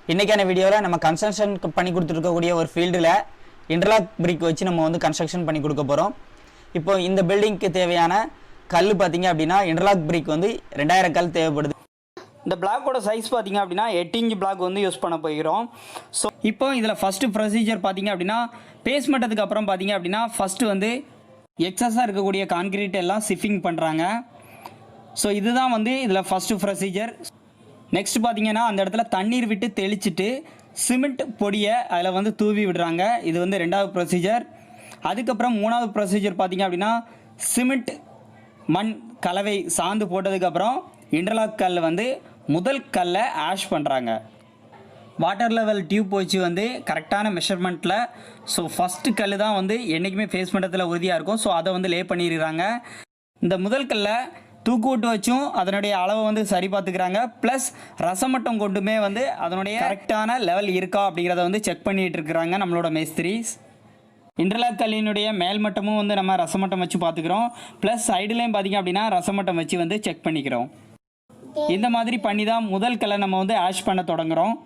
இன்றைக்கான வீடியோவில் நம்ம கன்ஸ்ட்ரக்ஷன் பண்ணி கொடுத்துருக்கக்கூடிய ஒரு ஃபீல்டில் இன்டர்லாக் பிரிக் வச்சு நம்ம வந்து கன்ஸ்ட்ரக்ஷன் பண்ணி கொடுக்க போகிறோம். இப்போ இந்த பில்டிங்க்கு தேவையான கல் பார்த்திங்க அப்படின்னா இன்டர்லாக் பிரிக் வந்து 2000 கல் தேவைப்படுது. இந்த பிளாக்கோட சைஸ் பார்த்திங்க அப்படின்னா 8 இன்ச் பிளாக் வந்து யூஸ் பண்ண போகிறோம். ஸோ இப்போ இதில் ஃபஸ்ட்டு ப்ரொசீஜர் பார்த்திங்க அப்படின்னா பேஸ்மெண்ட்டுக்கு அப்புறம் பார்த்திங்க அப்படின்னா ஃபஸ்ட்டு வந்து எக்ஸஸாக இருக்கக்கூடிய கான்கிரீட் எல்லாம் ஷிஃப்டிங் பண்ணுறாங்க. ஸோ இதுதான் வந்து இதில் ஃபஸ்ட்டு ப்ரொசீஜர். நெக்ஸ்ட் பார்த்திங்கன்னா அந்த இடத்துல தண்ணீர் விட்டு தெளிச்சுட்டு சிமெண்ட் பொடியை அதில் வந்து தூவி விடுறாங்க. இது வந்து ரெண்டாவது ப்ரொசீஜர். அதுக்கப்புறம் மூணாவது ப்ரொசீஜர் பார்த்திங்க அப்படின்னா சிமெண்ட் மண் கலவை சாந்து போட்டதுக்கப்புறம் இன்டர்லாக் கல் வந்து முதல் கல்லை ஆஷ் பண்ணுறாங்க. வாட்டர் லெவல் டியூப் வச்சு வந்து கரெக்டான மெஷர்மெண்ட்டில். ஸோ ஃபஸ்ட்டு கல் தான் வந்து என்றைக்குமே ஃபேஸ் பண்ணுறதுல உறுதியாக இருக்கும். ஸோ அதை வந்து லே பண்ணிடுறாங்க. இந்த முதல் கல்லை தூக்குவிட்டு வச்சும் அதனுடைய அளவை வந்து சரி பார்த்துக்கிறாங்க. ப்ளஸ் ரசமட்டம் கொண்டுமே வந்து அதனுடைய கரெக்டான லெவல் இருக்கா அப்படிங்கிறத வந்து செக் பண்ணிகிட்டு இருக்கிறாங்க நம்மளோட மேஸ்திரிஸ். இன்டர்லாக் கல்லினுடைய மேல்மட்டமும் வந்து நம்ம ரசமட்டம் வச்சு பார்த்துக்கிறோம். ப்ளஸ் சைடுலேயும் பார்த்திங்க அப்படின்னா ரசமட்டம் வச்சு வந்து செக் பண்ணிக்கிறோம். இந்த மாதிரி பண்ணி தான் முதல் கல்லை நம்ம வந்து ஆஷ் பண்ண தொடங்குகிறோம்.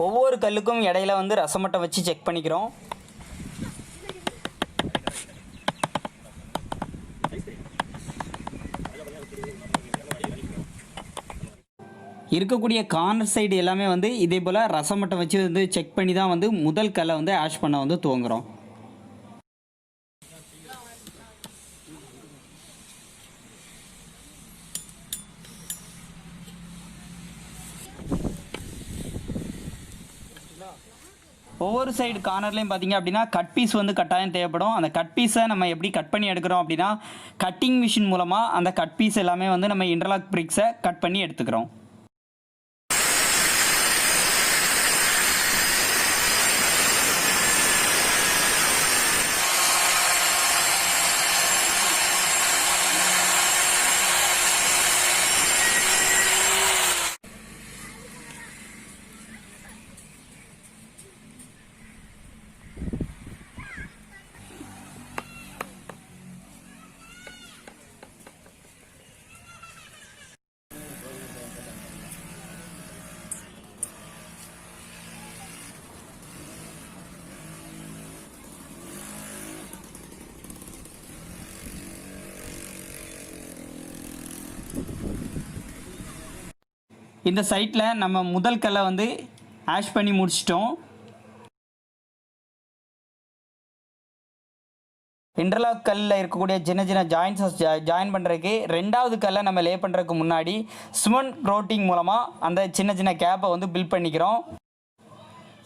ஒவ்வொரு கல்லுக்கும் இடையில வந்து ரசமட்டம் வச்சு செக் பண்ணிக்கிறோம். இருக்கக்கூடிய கார்னர் சைடு எல்லாமே வந்து இதே போல் ரசமட்டம் வச்சு வந்து செக் பண்ணி தான் வந்து முதல் கல்லை வந்து ஆஷ் பண்ண வந்து துவங்குறோம். ஒவ்வொரு சைடு கார்னர்லையும் பார்த்திங்க அப்படின்னா கட் பீஸ் வந்து கட்டாயம் தேவைப்படும். அந்த கட் பீஸை நம்ம எப்படி கட் பண்ணி எடுக்கிறோம் அப்படின்னா கட்டிங் மிஷின் மூலமாக அந்த கட் பீஸ் எல்லாமே வந்து நம்ம இன்டர்லாக் பிரிக்ஸை கட் பண்ணி எடுத்துக்கிறோம். இந்த சைட்டில் நம்ம முதல் கல்லை வந்து ஆஷ் பண்ணி முடிச்சிட்டோம். இன்டர்லாக் கல்லில் இருக்கக்கூடிய சின்ன சின்ன ஜாயின்ஸை ஜாயின் பண்ணுறதுக்கு ரெண்டாவது கல்லை நம்ம லே பண்ணுறதுக்கு முன்னாடி சிமெண்ட் ரோட்டிங் மூலமாக அந்த சின்ன சின்ன கேப்பை வந்து பில்ட் பண்ணிக்கிறோம்.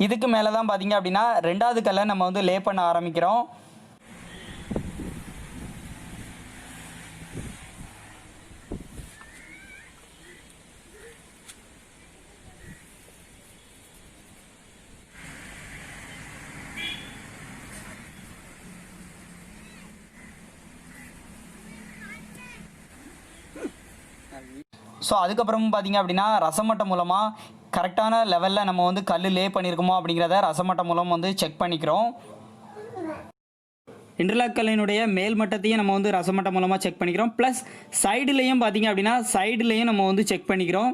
இதுக்கு மேலே தான் பார்த்திங்க அப்படின்னா ரெண்டாவது கல்லை நம்ம வந்து லே பண்ண ஆரம்பிக்கிறோம். ஸோ அதுக்கப்புறமும் பார்த்திங்க அப்படின்னா ரசமட்டம் மூலமாக கரெக்டான லெவலில் நம்ம வந்து கல் லே பண்ணியிருக்கோமோ அப்படிங்கிறத ரசமட்டம் மூலம் வந்து செக் பண்ணிக்கிறோம். இன்டர்லாக் கல்லினுடைய மேல் மட்டத்தையும் நம்ம வந்து ரசமட்டம் மூலமாக செக் பண்ணிக்கிறோம். ப்ளஸ் சைடுலேயும் பார்த்திங்க அப்படின்னா சைடுலேயும் நம்ம வந்து செக் பண்ணிக்கிறோம்.